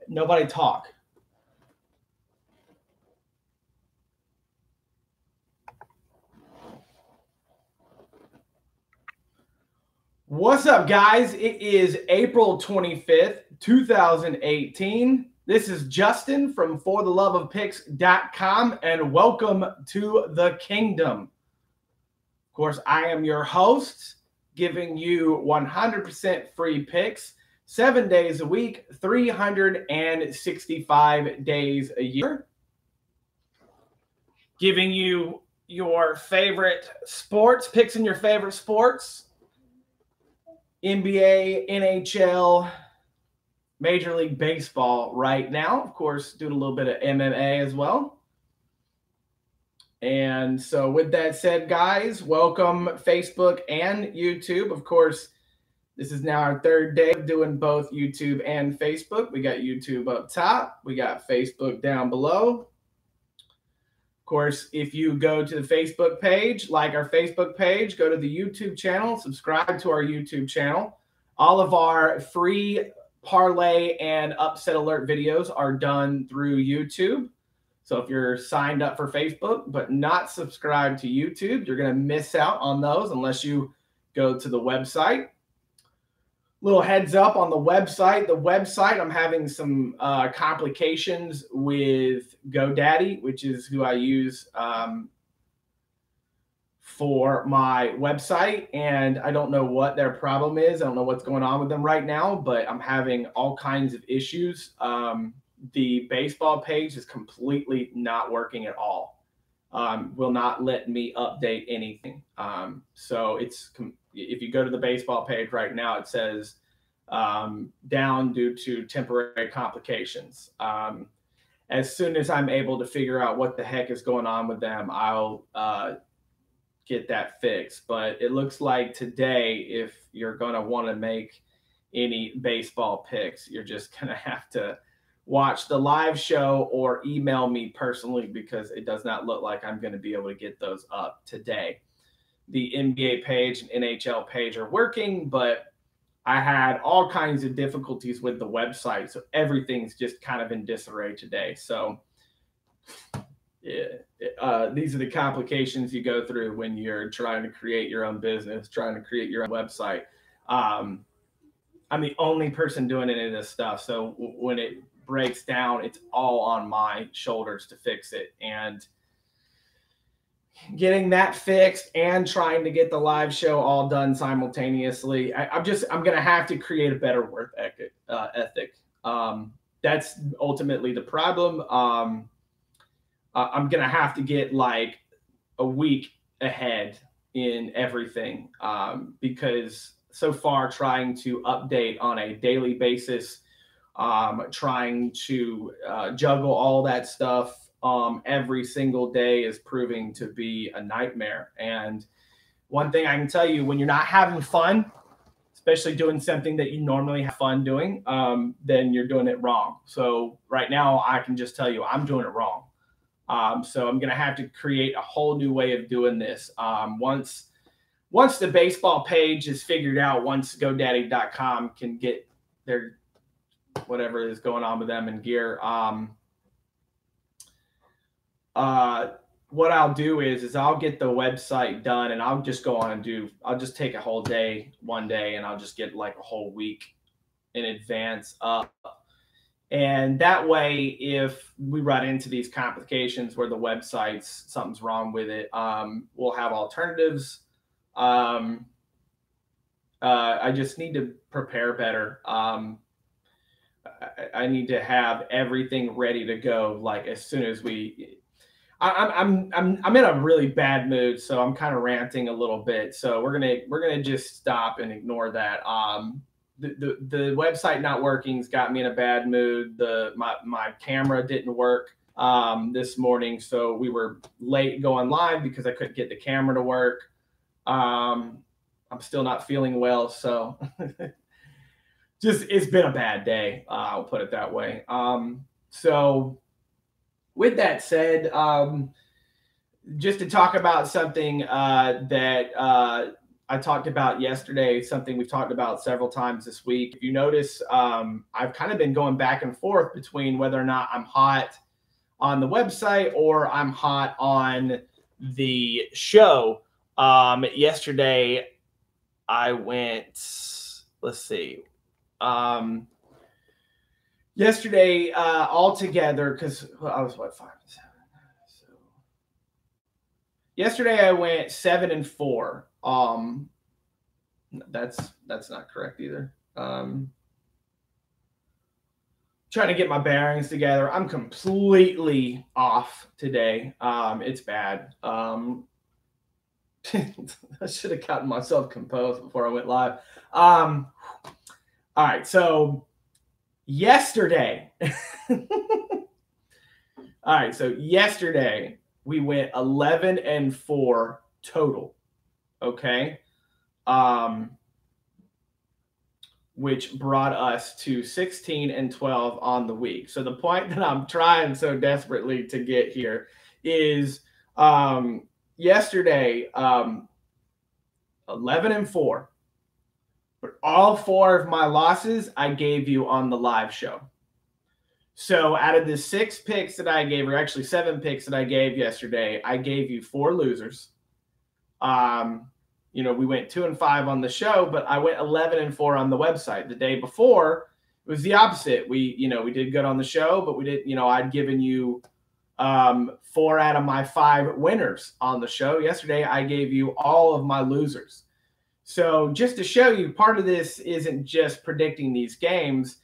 Nobody talk. What's up, guys? It is April 25th, 2018. This is Justin from fortheloveofpicks.com, and welcome to the kingdom. Of course, I am your host, giving you 100% free picks, 7 days a week, 365 days a year. Giving you your favorite sports, picks in your favorite sports. NBA, NHL, Major League Baseball right now. Of course, doing a little bit of MMA as well. And so with that said, guys, welcome Facebook and YouTube. Of course, this is now our third day of doing both YouTube and Facebook. We got YouTube up top. We got Facebook down below. Of course, if you go to the Facebook page, like our Facebook page, go to the YouTube channel, subscribe to our YouTube channel. All of our free parlay and upset alert videos are done through YouTube. So if you're signed up for Facebook but not subscribed to YouTube, you're going to miss out on those unless you go to the website. Little heads up on the website. The website, I'm having some complications with GoDaddy, which is who I use for my website. And I don't know what their problem is. I don't know what's going on with them right now, but I'm having all kinds of issues. The baseball page is completely not working at all. Will not let me update anything. So it's if you go to the baseball page right now, it says down due to temporary complications. As soon as I'm able to figure out what the heck is going on with them, I'll get that fixed. But it looks like today, if you're going to want to make any baseball picks, you're just going to have to watch the live show or email me personally, because it does not look like I'm going to be able to get those up today. The NBA page and NHL page are working, but I had all kinds of difficulties with the website. So everything's just kind of in disarray today. So yeah, these are the complications you go through when you're trying to create your own business, trying to create your own website. I'm the only person doing any of this stuff. So when it breaks down, it's all on my shoulders to fix it. And getting that fixed and trying to get the live show all done simultaneously, I'm going to have to create a better work ethic. That's ultimately the problem. I'm going to have to get like a week ahead in everything, because so far trying to update on a daily basis, trying to juggle all that stuff every single day is proving to be a nightmare. And one thing I can tell you, when you're not having fun, especially doing something that you normally have fun doing, then you're doing it wrong. So right now I can just tell you I'm doing it wrong. So I'm going to have to create a whole new way of doing this. Once the baseball page is figured out, once GoDaddy.com can get their whatever is going on with them in gear, what I'll do is I'll get the website done, and I'll just go on and I'll just take a whole day, one day, and I'll just get like a whole week in advance up. And that way, if we run into these complications where the website's something's wrong with it, we'll have alternatives. I just need to prepare better. I need to have everything ready to go, like as soon as I'm in a really bad mood, so I'm kind of ranting a little bit. So we're gonna just stop and ignore that. The website not working's got me in a bad mood. My camera didn't work this morning, so we were late going live because I couldn't get the camera to work. I'm still not feeling well, so it's been a bad day. I'll put it that way. So with that said, just to talk about something that I talked about yesterday, something we've talked about several times this week. If you notice, I've kind of been going back and forth between whether or not I'm hot on the website or I'm hot on the show. Yesterday I went, let's see. Yesterday altogether, because I was what, 5 and 7. So yesterday I went 7 and 4. That's not correct either. Trying to get my bearings together. I'm completely off today. It's bad. I should have gotten myself composed before I went live. All right, so yesterday. All right, so yesterday we went 11 and 4 total. Okay. Which brought us to 16 and 12 on the week. So the point that I'm trying so desperately to get here is yesterday, 11 and 4. But all 4 of my losses I gave you on the live show. So out of the 6 picks that I gave, or actually 7 picks that I gave yesterday, I gave you 4 losers. We went 2 and 5 on the show, but I went 11 and 4 on the website. The day before, it was the opposite. We did good on the show, but we did, I'd given you 4 out of my 5 winners on the show. Yesterday, I gave you all of my losers. So just to show you, part of this isn't just predicting these games.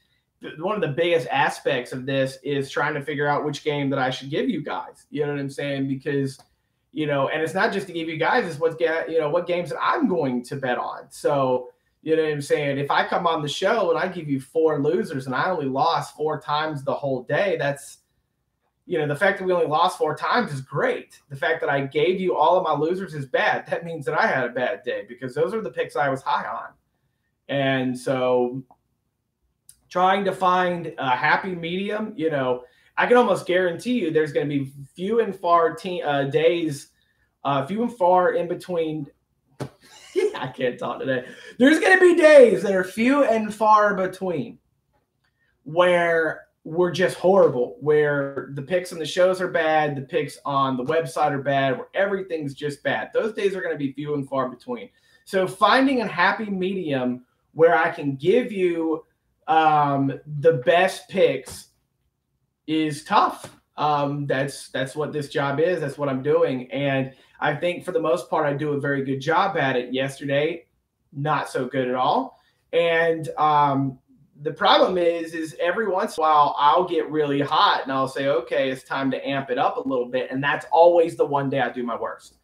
One of the biggest aspects of this is trying to figure out which game that I should give you guys. You know what I'm saying? Because and it's not just to give you guys, it's what games that I'm going to bet on. So, you know what I'm saying? If I come on the show and I give you 4 losers and I only lost 4 times the whole day, that's, the fact that we only lost 4 times is great. The fact that I gave you all of my losers is bad. That means that I had a bad day because those are the picks I was high on. And so trying to find a happy medium, I can almost guarantee you there's going to be few and far days, few and far in between. I can't talk today. There's going to be days that are few and far between where we're just horrible, where the picks on the shows are bad, the picks on the website are bad, where everything's just bad. Those days are going to be few and far between. So finding a happy medium where I can give you the best picks is tough. That's what this job is. That's what I'm doing. And I think for the most part, I do a very good job at it. Yesterday, not so good at all. And the problem is every once in a while, I'll get really hot and I'll say, okay, it's time to amp it up a little bit. And that's always the one day I do my worst.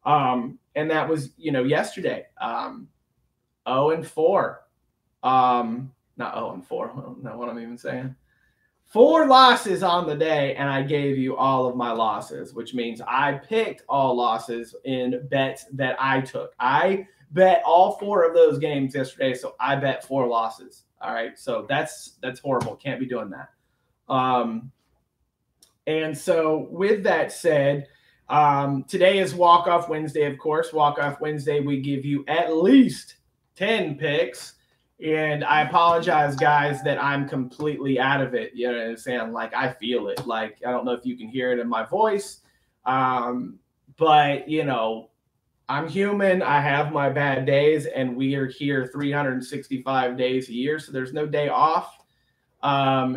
And that was, yesterday, 0 and 4. Not 0 and 4. I don't know what I'm even saying. 4 losses on the day, and I gave you all of my losses, which means I picked all losses in bets that I took. I bet all 4 of those games yesterday, so I bet 4 losses. All right, so that's horrible. Can't be doing that. And so with that said, today is Walk-Off Wednesday, of course. Walk-Off Wednesday, we give you at least 10 picks. And I apologize, guys, that I'm completely out of it. You know what I'm saying? Like, I feel it. Like, I don't know if you can hear it in my voice. But, I'm human. I have my bad days, and we are here 365 days a year, so there's no day off.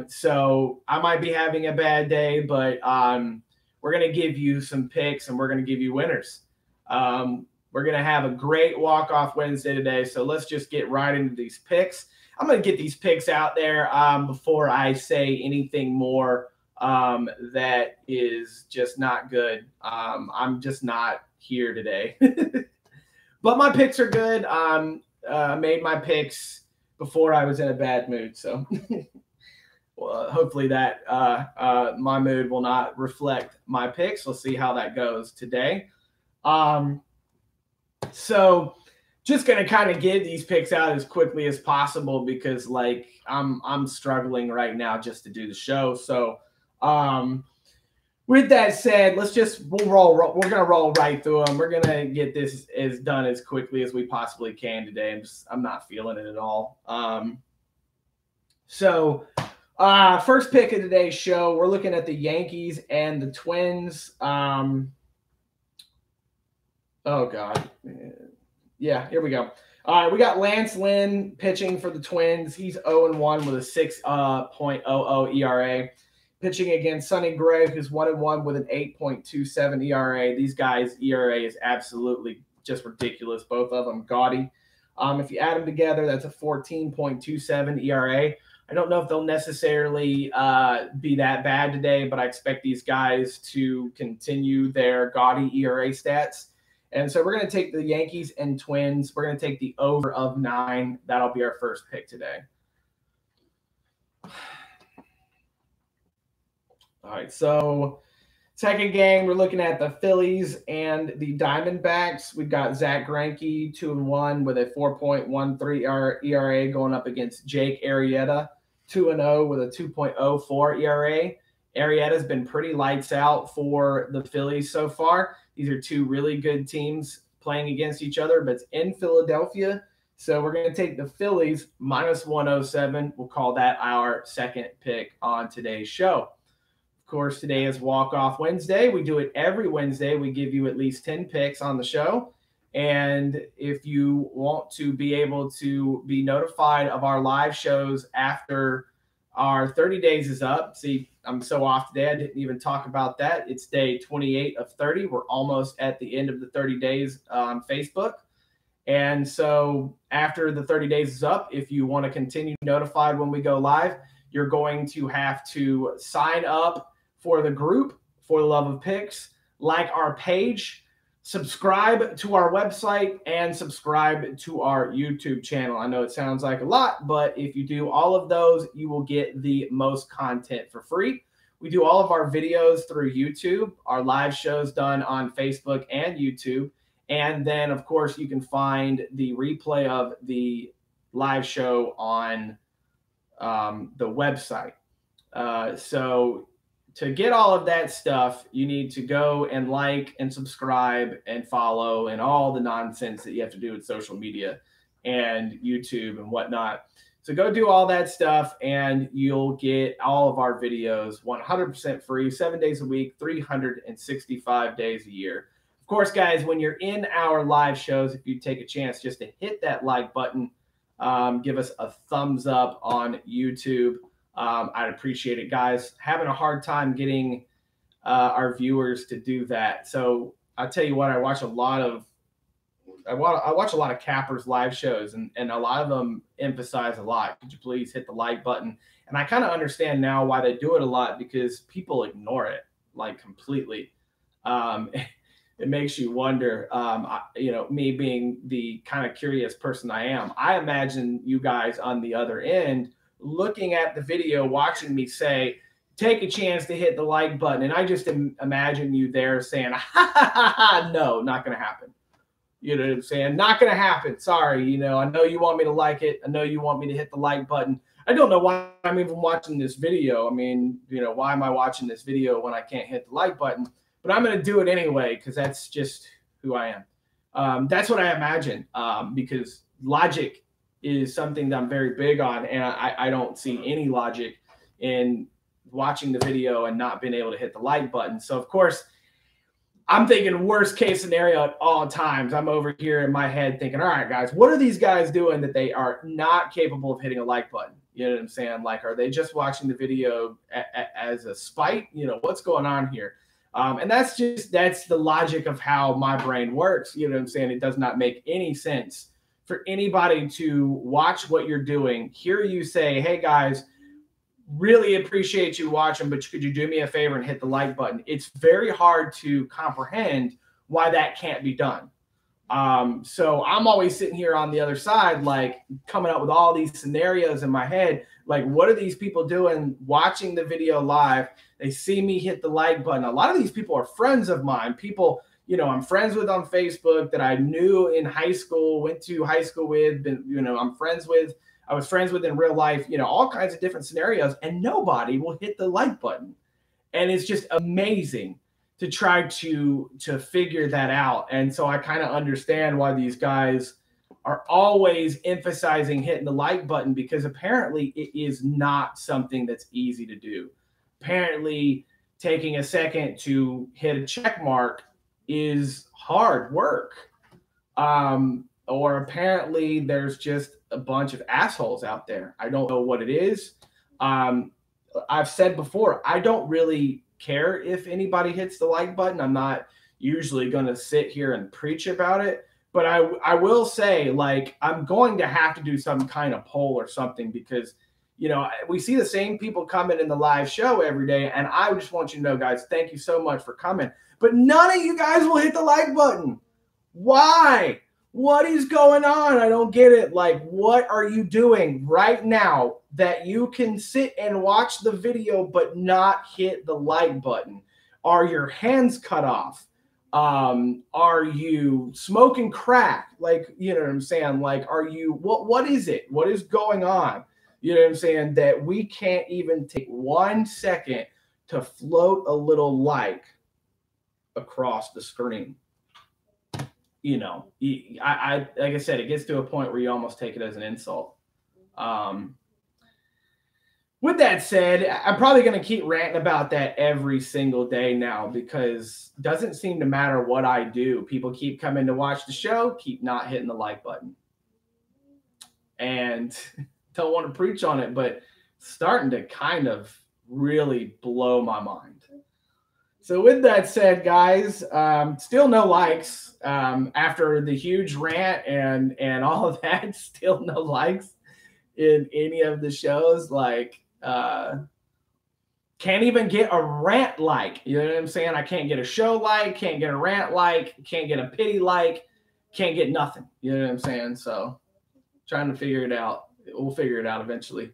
So I might be having a bad day, but we're going to give you some picks, and we're going to give you winners. We're going to have a great walk-off Wednesday today, so let's just get right into these picks. I'm going to get these picks out there before I say anything more that is just not good. I'm just not here today. But my picks are good. I made my picks before I was in a bad mood, so well, hopefully that my mood will not reflect my picks. We'll see how that goes today. So just going to kind of get these picks out as quickly as possible because I'm struggling right now just to do the show. So with that said, we'll roll. We're gonna roll right through them. We're gonna get this as done as quickly as we possibly can today. I'm not feeling it at all. First pick of today's show, we're looking at the Yankees and the Twins. Oh God, yeah, here we go. All right, we got Lance Lynn pitching for the Twins. He's 0-1 with a 6.00 ERA. Pitching against Sonny Gray, who's 1-1 with an 8.27 ERA. These guys' ERA is absolutely just ridiculous. Both of them gaudy. If you add them together, that's a 14.27 ERA. I don't know if they'll necessarily be that bad today, but I expect these guys to continue their gaudy ERA stats. And so we're going to take the Yankees and Twins. We're going to take the over of 9. That'll be our first pick today. All right, so second game, we're looking at the Phillies and the Diamondbacks. We've got Zach Greinke, 2-1 with a 4.13 ERA going up against Jake Arrieta, 2-0 with a 2.04 ERA. Arrieta's been pretty lights out for the Phillies so far. These are two really good teams playing against each other, but it's in Philadelphia. So we're going to take the Phillies minus 107. We'll call that our second pick on today's show. Of course, today is Walk-Off Wednesday. We do it every Wednesday. We give you at least 10 picks on the show. And if you want to be able to be notified of our live shows after our 30 days is up, see, I'm so off today, I didn't even talk about that. It's day 28 of 30. We're almost at the end of the 30 days on Facebook. And so after the 30 days is up, if you want to continue notified when we go live, you're going to have to sign up for the group For the Love of Picks, like our page, subscribe to our website, and subscribe to our YouTube channel. I know it sounds like a lot, but if you do all of those, you will get the most content for free. We do all of our videos through YouTube, our live shows done on Facebook and YouTube. And then, of course, you can find the replay of the live show on the website. So to get all of that stuff, you need to go and like and subscribe and follow and all the nonsense that you have to do with social media and YouTube and whatnot. So go do all that stuff and you'll get all of our videos 100% free, 7 days a week, 365 days a year. Of course, guys, when you're in our live shows, if you take a chance just to hit that like button, give us a thumbs up on YouTube. I'd appreciate it, guys. Having a hard time getting our viewers to do that. So I'll tell you what, I watch a lot of cappers live shows, and a lot of them emphasize a lot. Could you please hit the like button? And I kind of understand now why they do it a lot, because people ignore it like completely. It makes you wonder, me being the kind of curious person I am, I imagine you guys on the other end looking at the video, watching me say, take a chance to hit the like button. And I just imagine you there saying, ha, ha, ha, ha, no, not going to happen. You know what I'm saying? Not going to happen. Sorry. I know you want me to like it. I know you want me to hit the like button. I don't know why I'm even watching this video. I mean, why am I watching this video when I can't hit the like button? But I'm going to do it anyway, because that's just who I am. That's what I imagine, because logic is something that I'm very big on, and I don't see any logic in watching the video and not being able to hit the like button. So, of course, I'm thinking worst case scenario at all times. I'm over here in my head thinking, all right, guys, what are these guys doing that they are not capable of hitting a like button? You know what I'm saying? Like, are they just watching the video as a spite? What's going on here? And that's the logic of how my brain works. You know what I'm saying? It does not make any sense for anybody to watch what you're doing, hear you say, hey, guys, really appreciate you watching, but could you do me a favor and hit the like button? It's very hard to comprehend why that can't be done. So I'm always sitting here on the other side, like coming up with all these scenarios in my head. Like, what are these people doing watching the video live? They see me hit the like button. A lot of these people are friends of mine, people, I'm friends with on Facebook that I knew in high school, went to high school with, I was friends with in real life, all kinds of different scenarios, and nobody will hit the like button. And it's just amazing to try to figure that out. And so I kind of understand why these guys are always emphasizing hitting the like button, because apparently it is not something that's easy to do. Apparently taking a second to hit a check mark is hard work. Or apparently there's just a bunch of assholes out there. I don't know what it is. I've said before, I don't really care if anybody hits the like button. I'm not usually going to sit here and preach about it, but I will say, like, I'm going to have to do some kind of poll or something, because, you know, we see the same people coming in the live show every day. And I just want you to know, guys, thank you so much for coming. But none of you guys will hit the like button. Why? What is going on? I don't get it. Like, what are you doing right now that you can sit and watch the video but not hit the like button? Are your hands cut off? Are you smoking crack? Like, you know what I'm saying? Like, are you, what is it? What is going on? You know what I'm saying? That we can't even take 1 second to float a little like across the screen. You know, I like I said, it gets to a point where you almost take it as an insult. With that said, I'm probably going to keep ranting about that every single day now, because it doesn't seem to matter what I do. People keep coming to watch the show, keep not hitting the like button. And don't want to preach on it, but it's starting to kind of really blow my mind. So with that said, guys, still no likes after the huge rant and all of that. Still no likes in any of the shows. Like, can't even get a rant like. You know what I'm saying? I can't get a show like, can't get a rant like, can't get a pity like, can't get nothing. You know what I'm saying? So trying to figure it out. We'll figure it out eventually.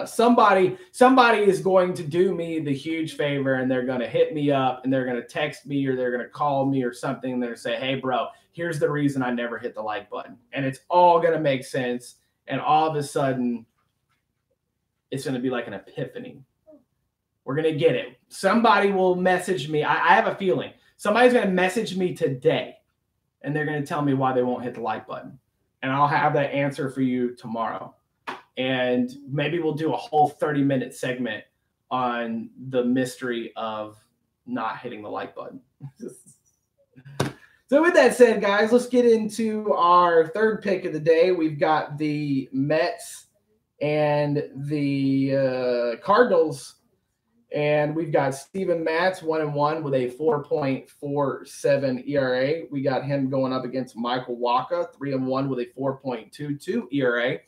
Somebody is going to do me the huge favor, and they're going to hit me up, and they're going to text me, or they're going to call me or something. And they're going to say, hey, bro, here's the reason I never hit the like button. And it's all going to make sense. And all of a sudden, it's going to be like an epiphany. We're going to get it. Somebody will message me. I have a feeling somebody's going to message me today, and they're going to tell me why they won't hit the like button. And I'll have that answer for you tomorrow. And maybe we'll do a whole 30-minute segment on the mystery of not hitting the like button. So with that said, guys, let's get into our third pick of the day. We've got the Mets and the Cardinals. And we've got Steven Matz 1-1 with a 4.47 ERA. We got him going up against Michael Wacha 3-1 with a 4.22 ERA.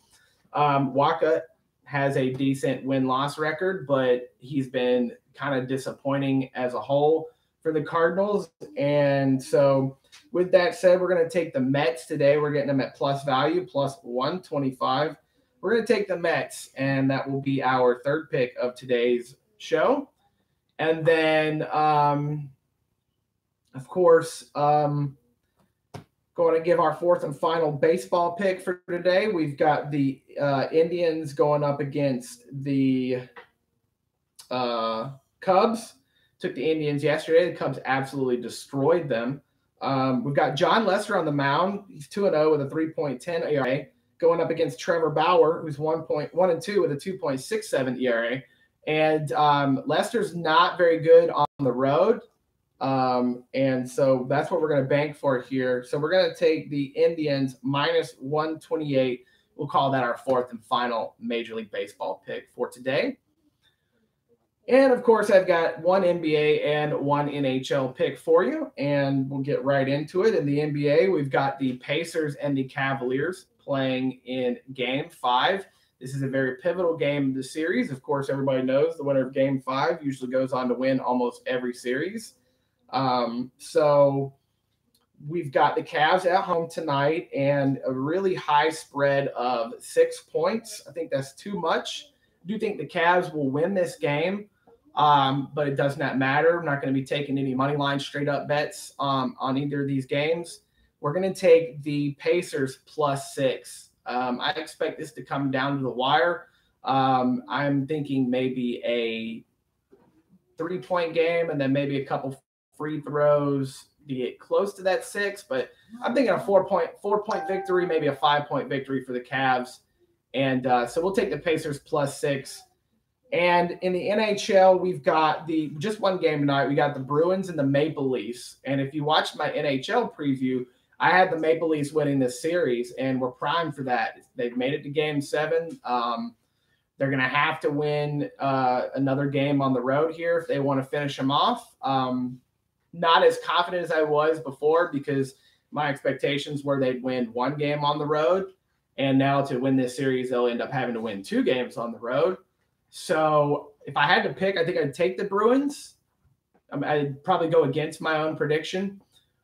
Wacha has a decent win-loss record, but he's been kind of disappointing as a whole for the Cardinals. And so with that said, we're going to take the Mets today. We're getting them at plus value, plus 125. We're going to take the Mets, and that will be our third pick of today's show. And then, of course, going to give our fourth and final baseball pick for today. We've got the Indians going up against the Cubs. Took the Indians yesterday. The Cubs absolutely destroyed them. We've got John Lester on the mound. He's 2-0 with a 3.10 ERA. Going up against Trevor Bauer, who's 1-2 with a 2.67 ERA. And Lester's not very good on the road. And so that's what we're going to bank for here. So we're going to take the Indians minus 128. We'll call that our fourth and final Major League Baseball pick for today. And of course, I've got one NBA and one NHL pick for you, and we'll get right into it. In the NBA, we've got the Pacers and the Cavaliers playing in Game 5. This is a very pivotal game of the series. Of course, everybody knows the winner of Game 5 usually goes on to win almost every series. So we've got the Cavs at home tonight and a really high spread of 6 points. I think that's too much. I do think the Cavs will win this game, but it does not matter. I'm not going to be taking any money line straight up bets on either of these games. We're going to take the Pacers plus 6. I expect this to come down to the wire. I'm thinking maybe a 3-point game and then maybe a couple free throws to get close to that 6. But I'm thinking a 4-point victory, maybe a 5-point victory for the Cavs. And so we'll take the Pacers +6. And in the NHL, we've got just one game tonight. We got the Bruins and the Maple Leafs. And if you watched my NHL preview, I had the Maple Leafs winning this series, and we're primed for that. They've made it to Game 7. They're going to have to win another game on the road here if they want to finish them off. Not as confident as I was before because my expectations were they'd win one game on the road. And now to win this series, they'll end up having to win 2 games on the road. So if I had to pick, I think I'd take the Bruins. I'd probably go against my own prediction.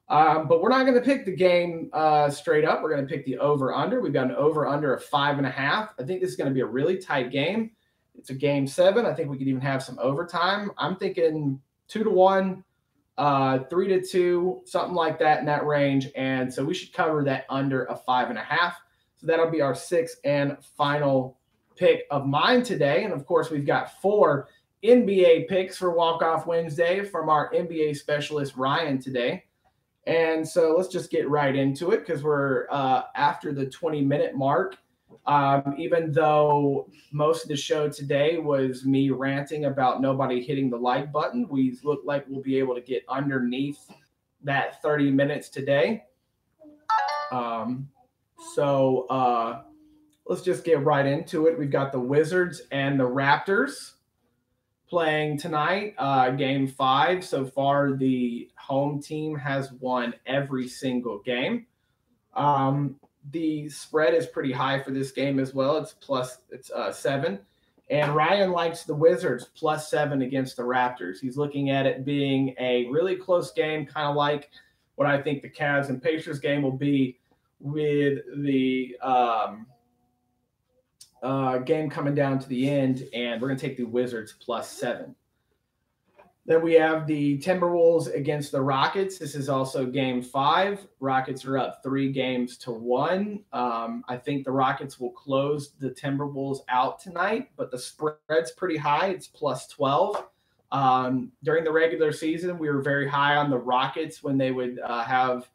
But we're not going to pick the game straight up. We're going to pick the over-under. We've got an over-under of 5.5. I think this is going to be a really tight game. It's a Game 7. I think we could even have some overtime. I'm thinking 2-1, 3-2, something like that in that range. And so we should cover that under a 5.5. So that'll be our 6th and final pick of mine today. And of course, we've got 4 NBA picks for Walk-Off Wednesday from our NBA specialist, Ryan, today. And so let's just get right into it because we're after the 20-minute mark. Even though most of the show today was me ranting about nobody hitting the like button, we look like we'll be able to get underneath that 30 minutes today. So let's just get right into it. We've got the Wizards and the Raptors playing tonight, Game 5. So far, the home team has won every single game. The spread is pretty high for this game as well. It's 7. And Ryan likes the Wizards +7 against the Raptors. He's looking at it being a really close game, kind of like what I think the Cavs and Pacers game will be with the game coming down to the end, and we're going to take the Wizards +7. Then we have the Timberwolves against the Rockets. This is also Game 5. Rockets are up 3-1. I think the Rockets will close the Timberwolves out tonight, but the spread's pretty high. It's +12. During the regular season, we were very high on the Rockets when they would have,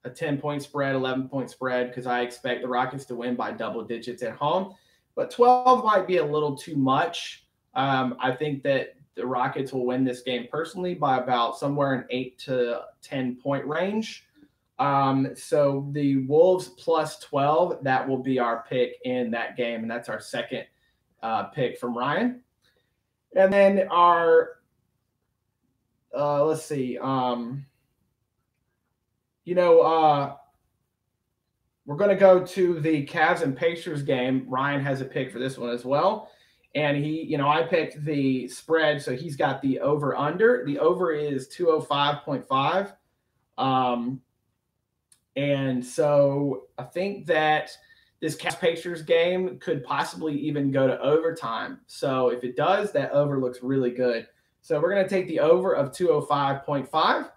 a 10-point spread, 11-point spread, because I expect the Rockets to win by double digits at home. But 12 might be a little too much. I think that the Rockets will win this game personally by about somewhere in 8 to 10-point range. So the Wolves +12, that will be our pick in that game, and that's our 2nd pick from Ryan. And then our, let's see, we're going to go to the Cavs and Pacers game. Ryan has a pick for this one as well. And I picked the spread, so he's got the over-under. The over is 205.5. And so I think that this Cavs-Pacers game could possibly even go to overtime. So if it does, that over looks really good. So we're going to take the over of 205.5.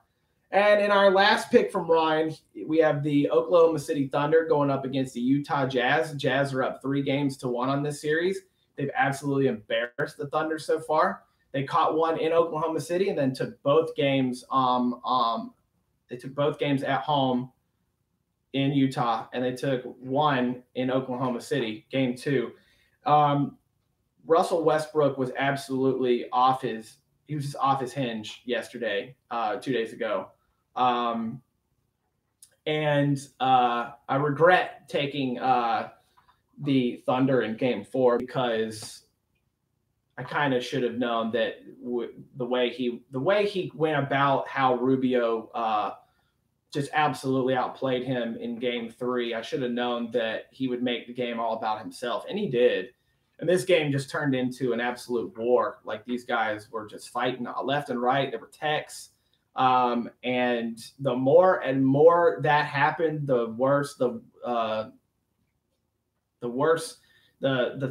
And in our last pick from Ryan, we have the Oklahoma City Thunder going up against the Utah Jazz. The Jazz are up 3-1 on this series. They've absolutely embarrassed the Thunder so far. They caught one in Oklahoma City and then took both games. They took both games at home in Utah, and they took one in Oklahoma City, Game 2. Russell Westbrook was absolutely off his hinge yesterday, 2 days ago. And I regret taking the Thunder in Game 4 because I kind of should have known that the way he went about how Rubio just absolutely outplayed him in Game 3. I should have known that he would make the game all about himself, and he did. And this game just turned into an absolute war. Like, these guys were just fighting left and right. There were techs. And the more and more that happened, the worse the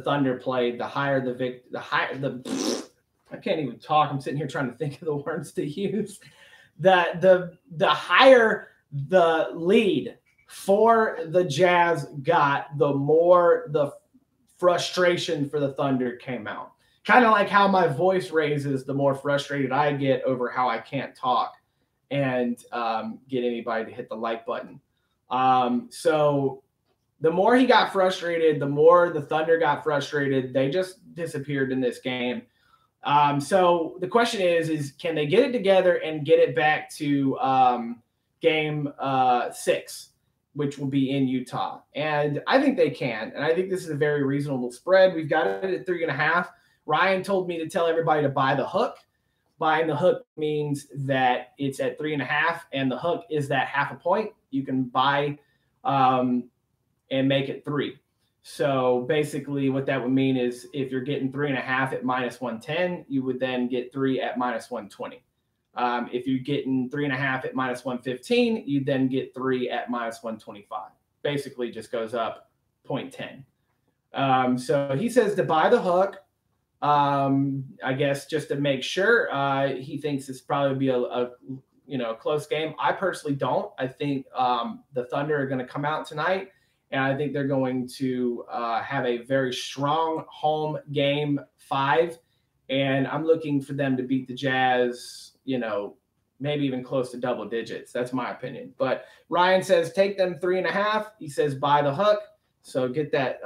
Thunder played, the higher I can't even talk. I'm sitting here trying to think of the words to use. The higher the lead for the Jazz got, the more the frustration for the Thunder came out. kind of like how my voice raises, the more frustrated I get over how I can't talk and get anybody to hit the like button. So the more he got frustrated, the more the Thunder got frustrated. They just disappeared in this game. So the question is can they get it together and get it back to game 6, which will be in Utah? And I think they can. And I think this is a very reasonable spread. We've got it at 3.5. Ryan told me to tell everybody to buy the hook. Buying the hook means that it's at 3.5, and the hook is that half a point. You can buy and make it 3. So basically what that would mean is if you're getting 3.5 at -110, you would then get 3 at -120. If you're getting 3.5 at -115, you then get 3 at -125. Basically just goes up 0.10. So he says to buy the hook. I guess just to make sure, he thinks it's probably be a close game. I personally don't. I think the Thunder are going to come out tonight, and I think they're going to have a very strong home game 5, and I'm looking for them to beat the Jazz, maybe even close to double digits. That's my opinion. But Ryan says take them 3.5. He says buy the hook. So get that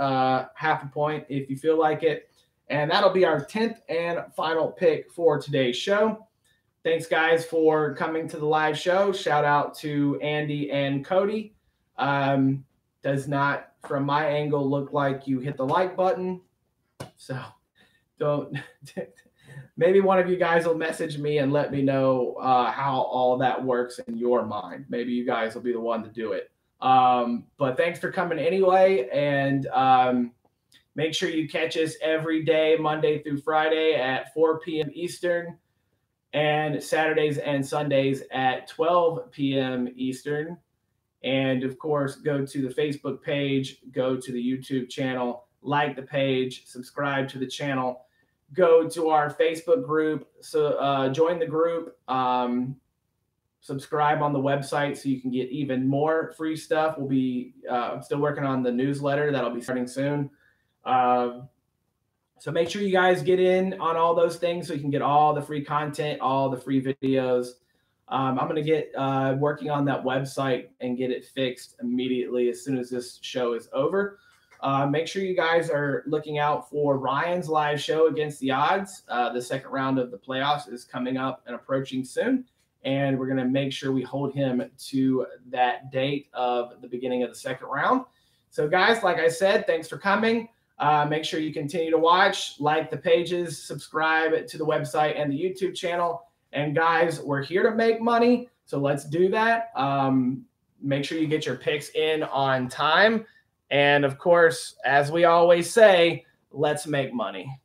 half a point if you feel like it. And that'll be our 10th and final pick for today's show. Thanks, guys, for coming to the live show. Shout out to Andy and Cody. Does not, from my angle, look like you hit the like button. So don't. Maybe one of you guys will message me and let me know how all that works in your mind. Maybe you guys will be the one to do it. But thanks for coming anyway. And make sure you catch us every day, Monday through Friday at 4 p.m. Eastern, and Saturdays and Sundays at 12 p.m. Eastern. And, of course, go to the Facebook page, go to the YouTube channel, like the page, subscribe to the channel, go to our Facebook group, so join the group, subscribe on the website so you can get even more free stuff. We'll be I'm still working on the newsletter. That'll be starting soon. So make sure you guys get in on all those things so you can get all the free content, all the free videos. I'm going to get working on that website and get it fixed immediately as soon as this show is over. Make sure you guys are looking out for Ryan's live show against the odds. The second round of the playoffs is coming up and approaching soon, and we're going to make sure we hold him to that date of the beginning of the second round. So, guys, like I said, thanks for coming. Make sure you continue to watch, like the pages, subscribe to the website and the YouTube channel. And guys, we're here to make money, so let's do that. Make sure you get your picks in on time. And of course, as we always say, let's make money.